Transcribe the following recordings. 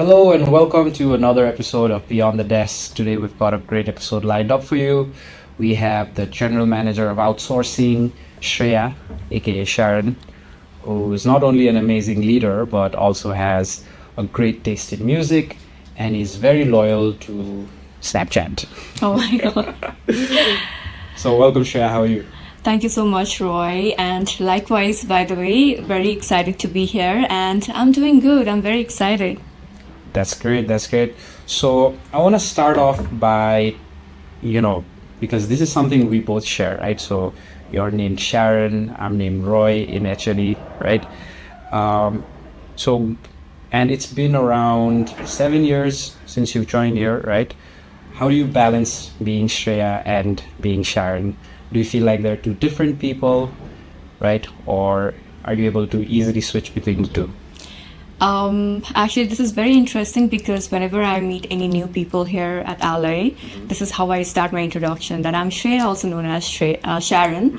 Hello and welcome to another episode of Beyond the Desk. Today we've got a great episode lined up for you. We have the general manager of outsourcing, Shreya, aka Sharon, who is not only an amazing leader but also has a great taste in music and is very loyal to Snapchat. Oh my God. So welcome Shreya, how are you? Thank you so much, Roy. And likewise, by the way, very excited to be here. And I'm doing good. I'm very excited. That's great. That's great. So I want to start off by, because this is something we both share, right? So you're named Sharon, I'm named Roy in HLE, right? So, and it's been around 7 years since you joined here, right? How do you balance being Shreya and being Sharon? Do you feel like they're two different people, right? Or are you able to easily switch between the two? Actually, this is very interesting because whenever I meet any new people here at Alaya, this is how I start my introduction. That I'm Shreya, also known as Sharon.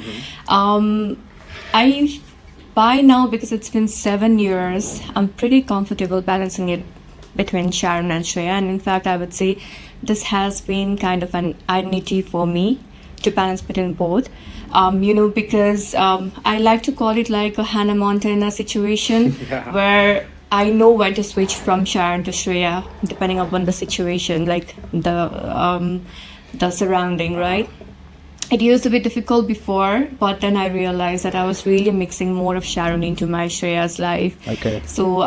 I by now, because it's been 7 years, I'm pretty comfortable balancing it between Sharon and Shreya. And in fact, I would say this has been kind of an identity for me to balance between both. Because I like to call it like a Hannah Montana situation where I know when to switch from Sharon to Shreya depending upon the situation, like the surrounding, right? It used to be difficult before, but then I realized that I was really mixing more of Sharon into my Shreya's life. Okay. So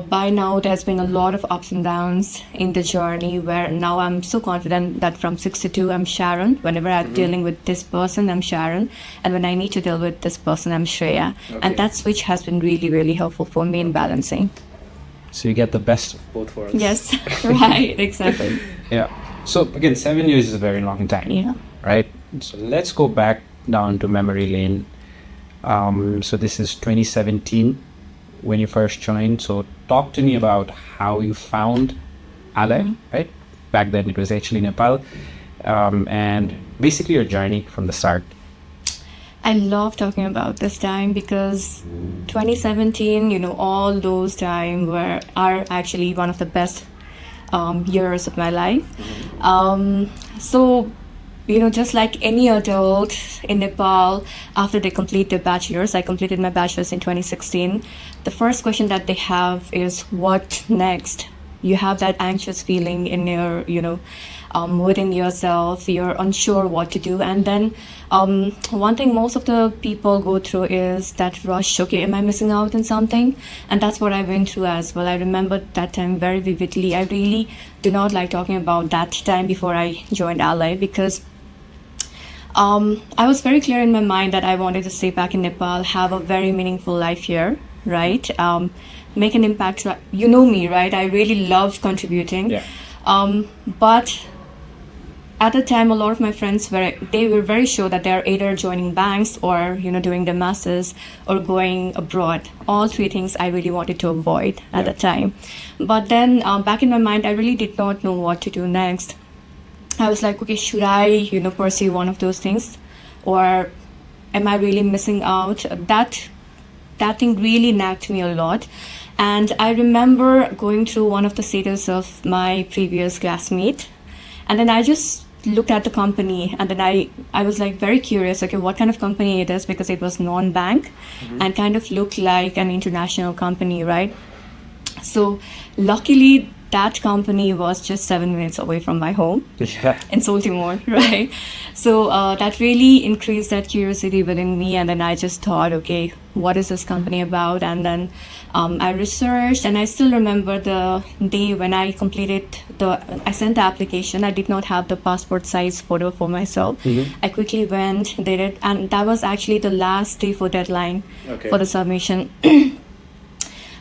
by now, there's been a lot of ups and downs in the journey where now I'm so confident that from 6 to 2, I'm Sharon. Whenever I'm dealing with this person, I'm Sharon. And when I need to deal with this person, I'm Shreya. Okay. And that switch has been really, really helpful for me in balancing. So you get the best of both worlds. Yes, right, exactly. Yeah. So again, 7 years is a very long time. Yeah. Right? So let's go back down to memory lane. So this is 2017 when you first joined. So talk to me about how you found Alaya, right? Back then it was actually Nepal. And basically your journey from the start. I love talking about this time because 2017, all those time are actually one of the best years of my life. So just like any adult in Nepal, after they complete their bachelor's, I completed my bachelor's in 2016. The first question that they have is, what next? You have that anxious feeling in your, within yourself. You're unsure what to do. And then one thing most of the people go through is that rush. Okay, am I missing out on something? And that's what I went through as well. I remember that time very vividly. I really do not like talking about that time before I joined Alaya because I was very clear in my mind that I wanted to stay back in Nepal, have a very meaningful life here, right? Make an impact. You know me, right? I really loved contributing. Yeah. But at the time, a lot of my friends were very sure that they're either joining banks or, doing their masters or going abroad. All three things I really wanted to avoid at the time. But then back in my mind, I really did not know what to do next. I was like, okay, should I, pursue one of those things? Or am I really missing out? That thing really nagged me a lot. And I remember going through one of the status of my previous classmate. And then I just looked at the company and then I was like very curious, okay, what kind of company it is, because it was non-bank and kind of looked like an international company, right? So luckily, that company was just 7 minutes away from my home in Baltimore, right? So that really increased that curiosity within me. And then I just thought, okay, what is this company about? And then I researched, and I still remember the day when I I sent the application. I did not have the passport size photo for myself. I quickly went, did it, and that was actually the last day for deadline for the submission.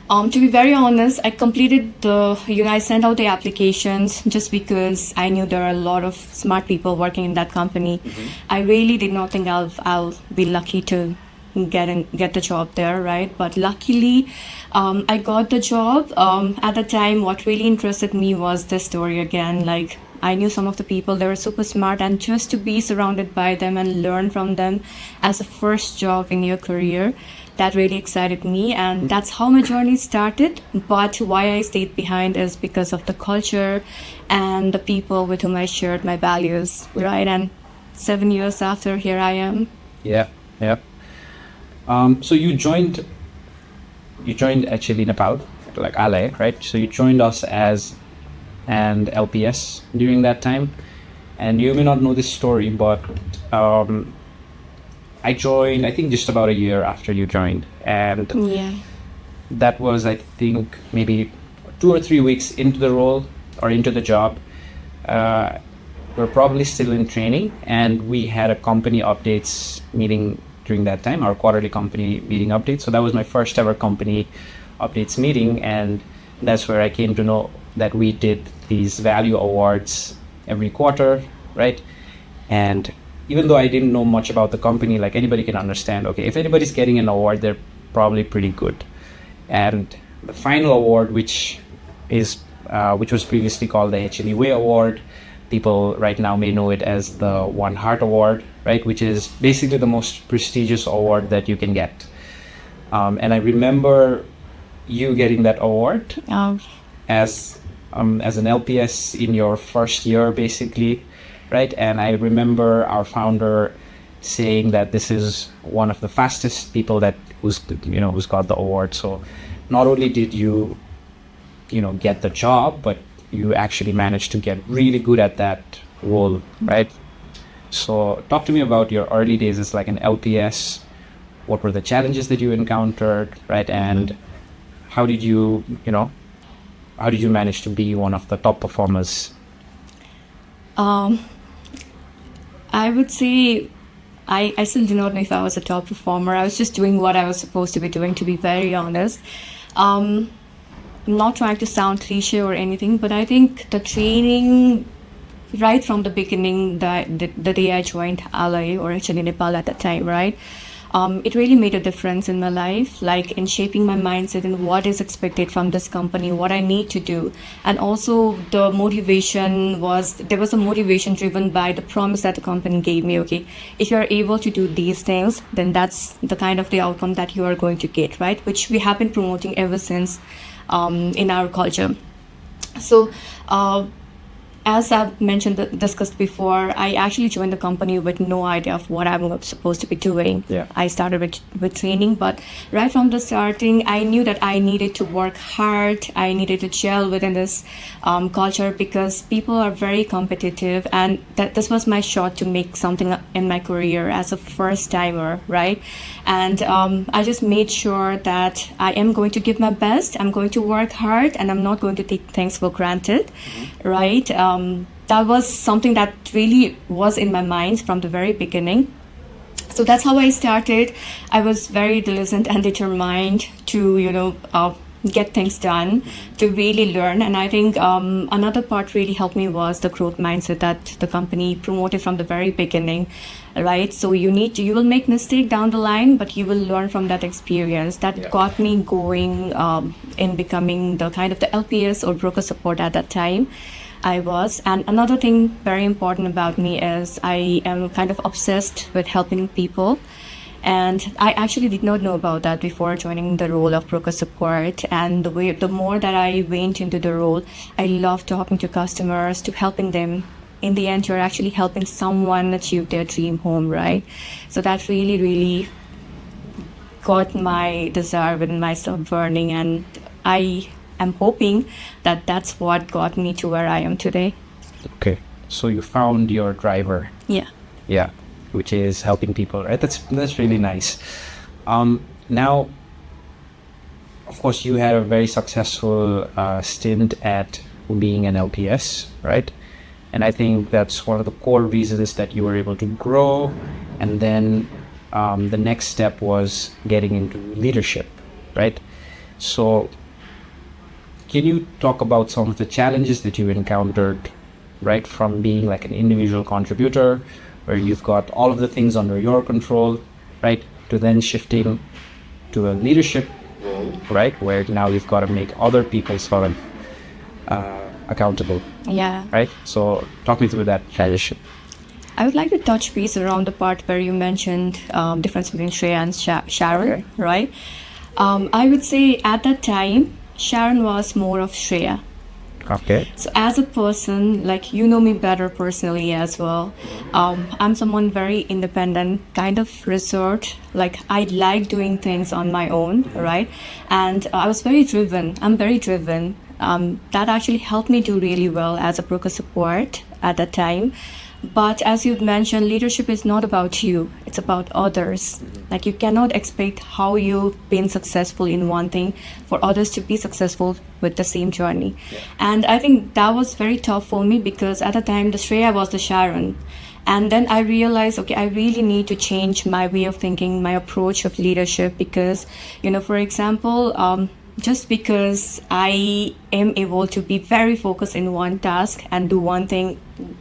To be very honest, I completed I sent out the applications just because I knew there are a lot of smart people working in that company. I really did not think I'll be lucky to get the job there, right? But luckily, I got the job. At the time, what really interested me was the story again. Like, I knew some of the people, they were super smart, and just to be surrounded by them and learn from them as a first job in your career. That really excited me, and that's how my journey started. But why I stayed behind is because of the culture and the people with whom I shared my values, right? And 7 years after, here I am. Yeah, yeah. So you joined actually Nepal, like Alay, right? So you joined us as an LPS during that time, and you may not know this story, but I joined, I think, just about a year after you joined, and Yeah. that was, I think, maybe 2 or 3 weeks into the role or into the job. We're probably still in training, and we had a company updates meeting during that time, our quarterly company meeting update. So that was my first ever company updates meeting, and that's where I came to know that we did these value awards every quarter, right? And even though I didn't know much about the company, like anybody can understand, okay, if anybody's getting an award, they're probably pretty good. And the final award, which was previously called the HLE Way Award, people right now may know it as the One Heart Award, right? Which is basically the most prestigious award that you can get. And I remember you getting that award as an LPS in your first year, basically, right? And I remember our founder saying that this is one of the fastest people who's got the award. So not only did you get the job, but you actually managed to get really good at that role, right? So talk to me about your early days as like an LPS. What were the challenges that you encountered, right? And how did you manage to be one of the top performers? I would say I still do not know if I was a top performer. I was just doing what I was supposed to be doing, to be very honest. I'm not trying to sound cliche or anything, but I think the training right from the beginning, the day I joined Alay, or actually Nepal at that time, right? It really made a difference in my life, like in shaping my mindset and what is expected from this company, what I need to do. And also there was a motivation driven by the promise that the company gave me. Okay, if you're able to do these things, then that's the kind of the outcome that you are going to get, right? Which we have been promoting ever since in our culture. So as I've discussed before, I actually joined the company with no idea of what I'm supposed to be doing. Yeah. I started with training, but right from the starting, I knew that I needed to work hard. I needed to gel within this culture, because people are very competitive, and that this was my shot to make something in my career as a first timer, right? And I just made sure that I am going to give my best. I'm going to work hard, and I'm not going to take things for granted, right? That was something that really was in my mind from the very beginning. So that's how I started. I was very diligent and determined to, get things done, to really learn. And I think another part really helped me was the growth mindset that the company promoted from the very beginning, right? So you will make mistake down the line, but you will learn from that experience. That got me going in becoming the kind of the LPS or broker support at that time. I was. And another thing very important about me is I am kind of obsessed with helping people. And I actually did not know about that before joining the role of broker support. And the more that I went into the role, I love talking to customers, to helping them. In the end, you're actually helping someone achieve their dream home, right? So that really, really got my desire within myself burning. And I'm hoping that that's what got me to where I am today. Okay, so you found your driver. Yeah. Which is helping people, right? That's really nice. Now, of course, you had a very successful stint at being an LPS, right? And I think that's one of the core reasons that you were able to grow. And then the next step was getting into leadership, right? So can you talk about some of the challenges that you encountered, right, from being like an individual contributor, where you've got all of the things under your control, right, to then shifting to a leadership role, right, where now you've got to make other people sort of accountable. Right? So talk me through that transition. I would like to touch base around the part where you mentioned difference between Shreya and Sharon, right? I would say at that time, Sharon was more of Shreya. Okay. So as a person, like you know me better personally as well. I'm someone very independent, kind of reserved. Like I like doing things on my own, right? And I was very driven. I'm very driven. That actually helped me do really well as a broker support at that time. But as you've mentioned, leadership is not about you, it's about others. Like you cannot expect how you've been successful in one thing for others to be successful with the same journey. And I think that was very tough for me because at the time the Shreya was the Sharon. And then I realized, okay, I really need to change my way of thinking, my approach of leadership because, for example, just because I am able to be very focused in one task and do one thing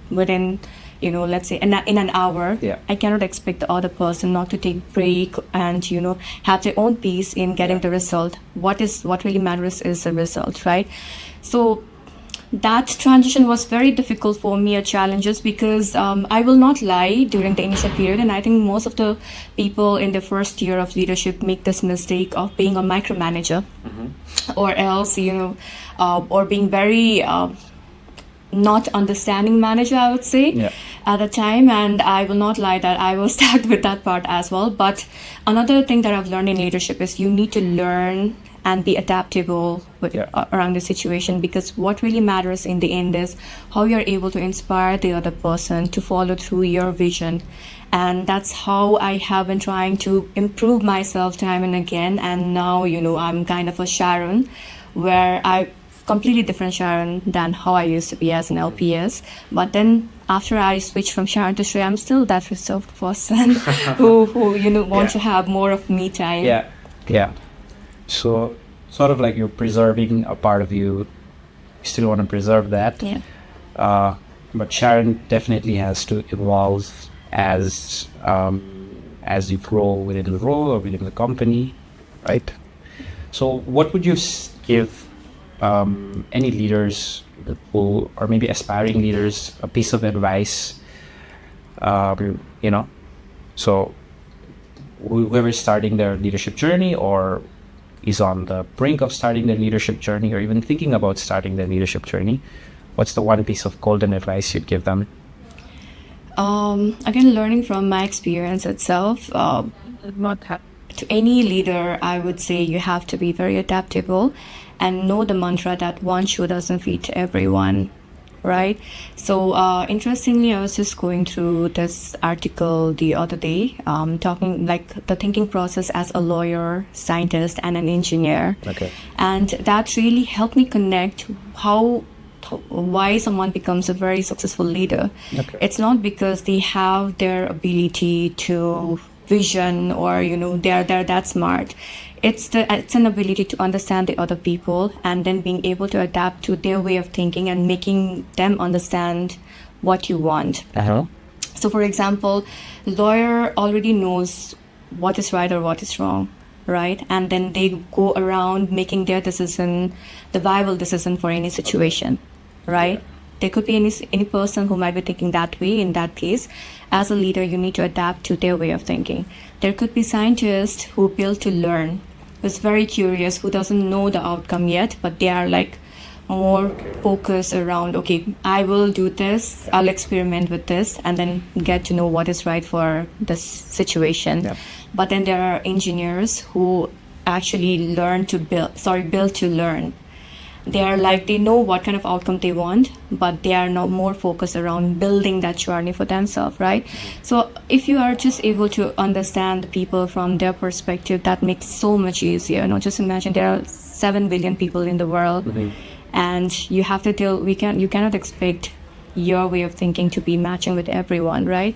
within, let's say in an hour, Yeah. I cannot expect the other person not to take break and, have their own peace in getting the result. What really matters is the result, right? So that transition was very difficult for me at challenges because I will not lie during the initial period, and I think most of the people in the first year of leadership make this mistake of being a micromanager, or else or being very not understanding manager, I would say. Yeah. At the time, and I will not lie that I was tagged with that part as well. But another thing that I've learned in leadership is you need to learn and be adaptable around the situation, because what really matters in the end is how you're able to inspire the other person to follow through your vision. And that's how I have been trying to improve myself time and again. And now, I'm kind of a Sharon, where I completely different Sharon than how I used to be as an LPS. But then after I switched from Sharon to Shreya, I'm still that reserved person who wants to have more of me time. Yeah. So sort of like you're preserving a part of you. You still want to preserve that. Yeah. But Sharon definitely has to evolve as you grow within the role or within the company, right? So what would you give any leaders who, or maybe aspiring leaders, a piece of advice, so whoever is starting their leadership journey or is on the brink of starting their leadership journey or even thinking about starting their leadership journey, what's the one piece of golden advice you'd give them? Again, learning from my experience itself, to any leader, I would say you have to be very adaptable and know the mantra that one shoe doesn't fit everyone, right? So interestingly, I was just going through this article the other day, talking like the thinking process as a lawyer, scientist, and an engineer. Okay. And that really helped me connect why someone becomes a very successful leader. Okay. It's not because they have their ability to vision or they're that smart. It's an ability to understand the other people and then being able to adapt to their way of thinking and making them understand what you want. Uh-huh. So for example, lawyer already knows what is right or what is wrong, right? And then they go around making their decision, the viable decision for any situation, right? There could be any person who might be thinking that way. In that case, as a leader, you need to adapt to their way of thinking. There could be scientists who build to learn, who's very curious, who doesn't know the outcome yet, but they are like more focused around, okay, I will do this, I'll experiment with this, and then get to know what is right for this situation. Yep. But then there are engineers who actually build to learn. They know what kind of outcome they want, but they are now more focused around building that journey for themselves, right? So if you are just able to understand the people from their perspective, that makes so much easier. Just imagine there are 7 billion people in the world, and you have to you cannot expect your way of thinking to be matching with everyone, right?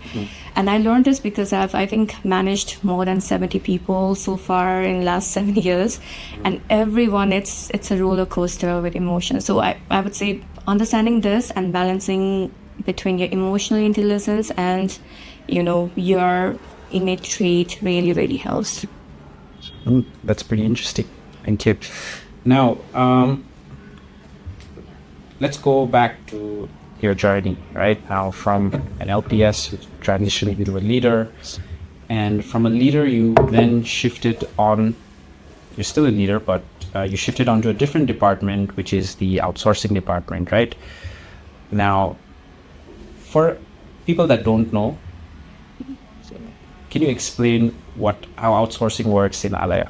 And I learned this because I think managed more than 70 people so far in last 7 years, and everyone, it's a roller coaster with emotions. So I would say understanding this and balancing between your emotional intelligence and your innate trait really, really helps. That's pretty interesting. Thank you. Now, let's go back to your journey, right? Now from an LPS, transitioning into a leader, and from a leader, you then shifted on. You're still a leader, but you shifted onto a different department, which is the outsourcing department, right? Now, for people that don't know, can you explain how outsourcing works in Alaya?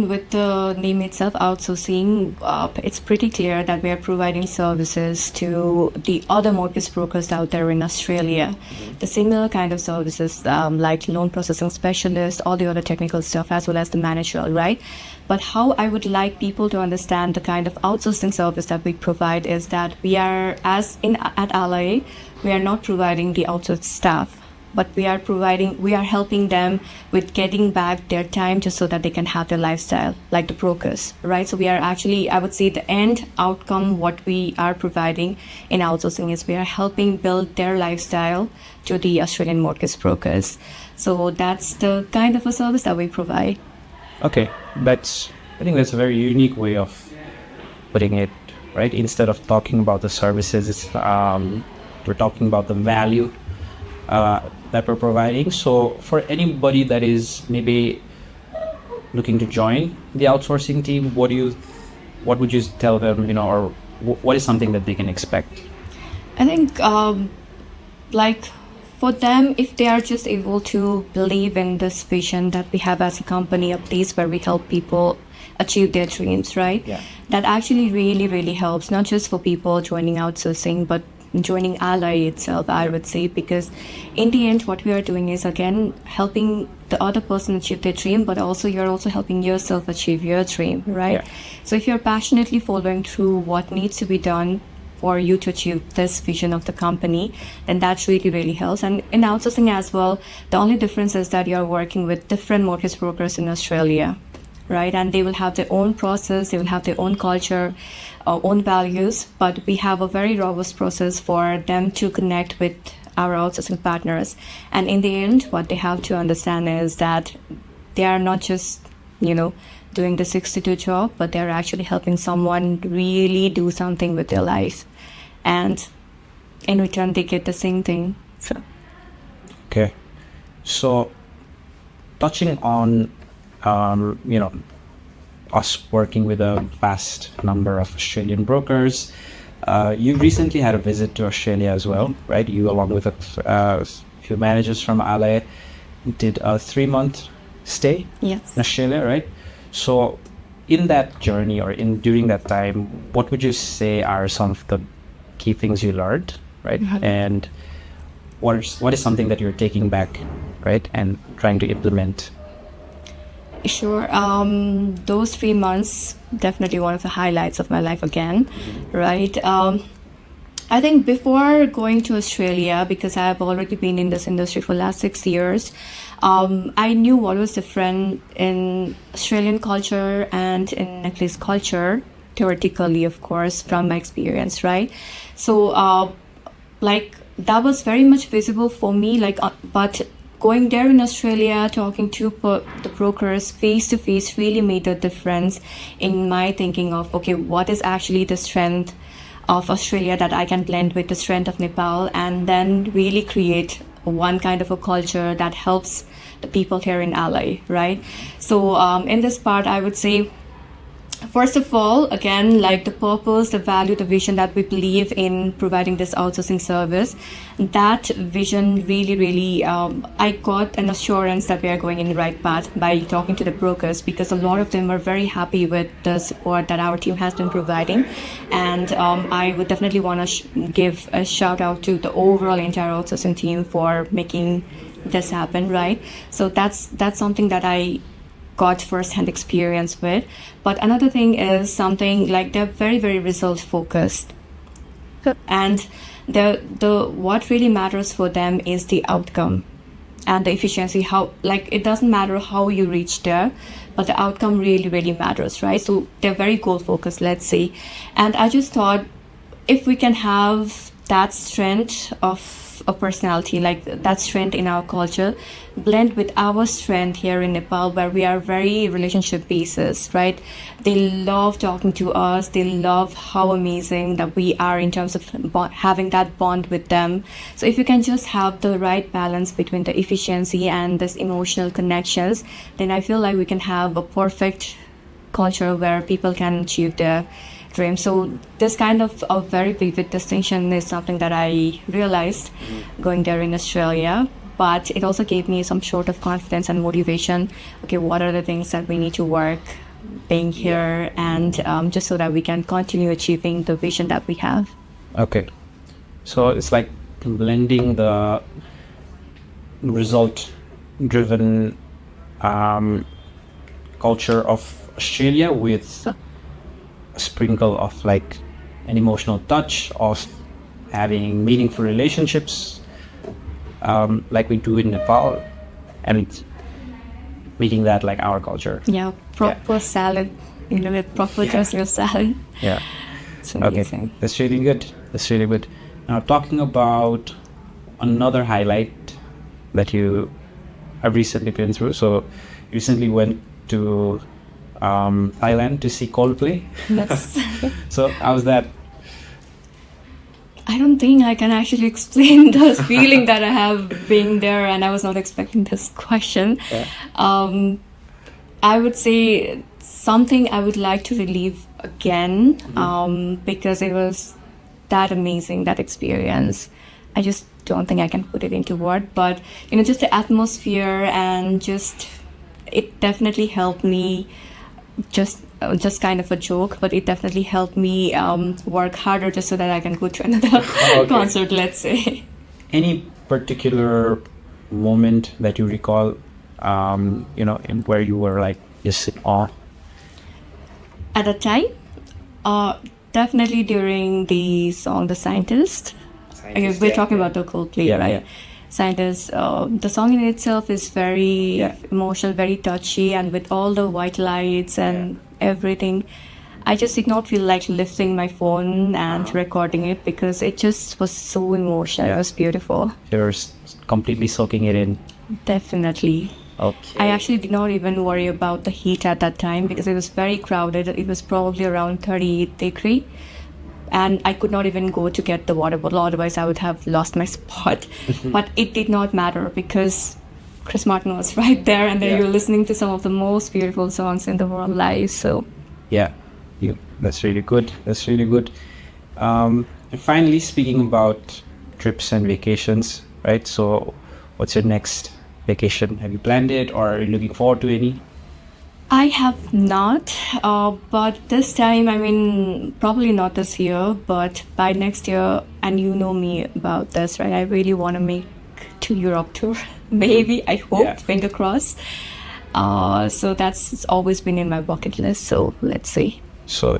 With the name itself, outsourcing, it's pretty clear that we are providing services to the other mortgage brokers out there in Australia. The similar kind of services like loan processing specialists, all the other technical stuff, as well as the managerial, right? But how I would like people to understand the kind of outsourcing service that we provide is that we are, at Alaya, we are not providing the outsourced staff, but we are helping them with getting back their time just so that they can have their lifestyle like the brokers, right? So we are actually, I would say, the end outcome, what we are providing in outsourcing is we are helping build their lifestyle to the Australian mortgage brokers. So that's the kind of a service that we provide. Okay, I think that's a very unique way of putting it, right? Instead of talking about the services, we're talking about the value that we're providing. So for anybody that is maybe looking to join the outsourcing team, what would you tell them, or what is something that they can expect? I think for them, if they are just able to believe in this vision that we have as a company, a place where we help people achieve their dreams, right? Yeah. That actually really, really helps, not just for people joining outsourcing, but joining Alaya itself, I would say, because in the end, what we are doing is, again, helping the other person achieve their dream, but also you're also helping yourself achieve your dream, right? Yeah. So if you're passionately following through what needs to be done for you to achieve this vision of the company, then that really, really helps. And in outsourcing as well, the only difference is that you're working with different mortgage brokers in Australia, right? And they will have their own process, they will have their own culture, own values, but we have a very robust process for them to connect with our outsourcing partners. And in the end, what they have to understand is that they are not just, doing the 62 job, but they're actually helping someone really do something with their life. And in return, they get the same thing. So. Okay. So touching on, us working with a vast number of Australian brokers, you recently had a visit to Australia as well, right? You, along with a few managers from Alaya, did a 3-month stay in Australia, right? So in that journey or during that time, what would you say are some of the key things you learned, right? Mm-hmm. And what is something that you're taking back, right, and trying to implement? Sure. Those 3 months, definitely one of the highlights of my life again, right? I think before going to Australia, because I have already been in this industry for the last 6 years, I knew what was different in Australian culture and in necklace culture, theoretically, of course, from my experience, right? So, that was very much visible for me, but going there in Australia, talking to the brokers face to face really made a difference in my thinking of, okay, what is actually the strength of Australia that I can blend with the strength of Nepal, and then really create one kind of a culture that helps the people here in Alaya, right? So in this part, I would say, first of all, again, the purpose, the value, the vision that we believe in providing this outsourcing service, that vision really, really, I got an assurance that we are going in the right path by talking to the brokers, because a lot of them are very happy with the support that our team has been providing. And I would definitely want to give a shout out to the overall entire outsourcing team for making this happen, right? So that's something that I got first-hand experience with. But another thing is something they're very, very result focused, and the what really matters for them is the outcome and the efficiency. How it doesn't matter how you reach there, but the outcome really, really matters, right? So they're very goal focused, let's say. And I just thought, if we can have that strength of of a personality, like that strength in our culture, blend with our strength here in Nepal, where we are very relationship basis, right? They love talking to us. They love how amazing that we are in terms of having that bond with them. So if you can just have the right balance between the efficiency and this emotional connections, then I feel like we can have a perfect culture where people can achieve their dream. So this kind of a very vivid distinction is something that I realized going there in Australia. But it also gave me some sort of confidence and motivation. Okay, what are the things that we need to work being here, and just so that we can continue achieving the vision that we have. Okay, so it's like blending the result-driven culture of Australia with a sprinkle of like an emotional touch of having meaningful relationships, like we do in Nepal, and making that like our culture. Yeah, proper salad, with proper Brazil salad. Yeah. It's amazing. Okay, that's really good. That's really good. Now, talking about another highlight that you have recently been through. So, you recently went to Thailand to see Coldplay. Yes. So, how's that? I don't think I can actually explain the feeling that I have being there, and I was not expecting this question. Yeah. I would say something I would like to relive again, because it was that amazing, that experience. I just don't think I can put it into word, but just the atmosphere, and just it definitely helped me. Just kind of a joke, but it definitely helped me work harder just so that I can go to another concert, let's say. Any particular moment that you recall, in where you were like just in awe? At the time, definitely during the song "The Scientist." Okay, we're talking about the Coldplay, right? Yeah. Scientist. The song in itself is very emotional, very touchy, and with all the white lights and everything, I just did not feel like lifting my phone and recording it, because it just was so emotional. It was beautiful. You're completely soaking it in. Definitely. Okay. I actually did not even worry about the heat at that time, because it was very crowded. It was probably around 38 degree. And I could not even go to get the water bottle, otherwise I would have lost my spot. But it did not matter, because Chris Martin was right there, and then you're listening to some of the most beautiful songs in the world live. So that's really good. That's really good. And finally, speaking about trips and vacations, right? So what's your next vacation? Have you planned it, or are you looking forward to any? I have not, but this time, probably not this year, but by next year, and you know me about this, right? I really want to make to Europe tour. Maybe, I hope, finger crossed. So that's always been in my bucket list. So let's see. So,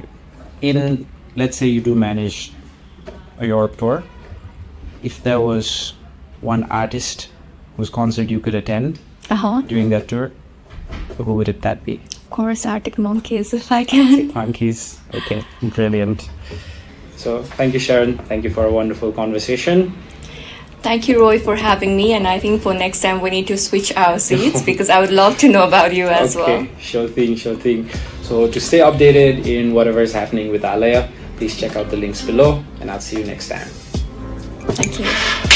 let's say you do manage a Europe tour, if there was one artist whose concert you could attend during that tour, who would that be? Of course, Arctic Monkeys, if I can. Monkeys. Okay, brilliant. So, thank you, Sharon. Thank you for a wonderful conversation. Thank you, Roy, for having me. And I think for next time, we need to switch our seats, because I would love to know about you as well. Okay, sure thing. So, to stay updated in whatever is happening with Alaya, please check out the links below, and I'll see you next time. Thank you.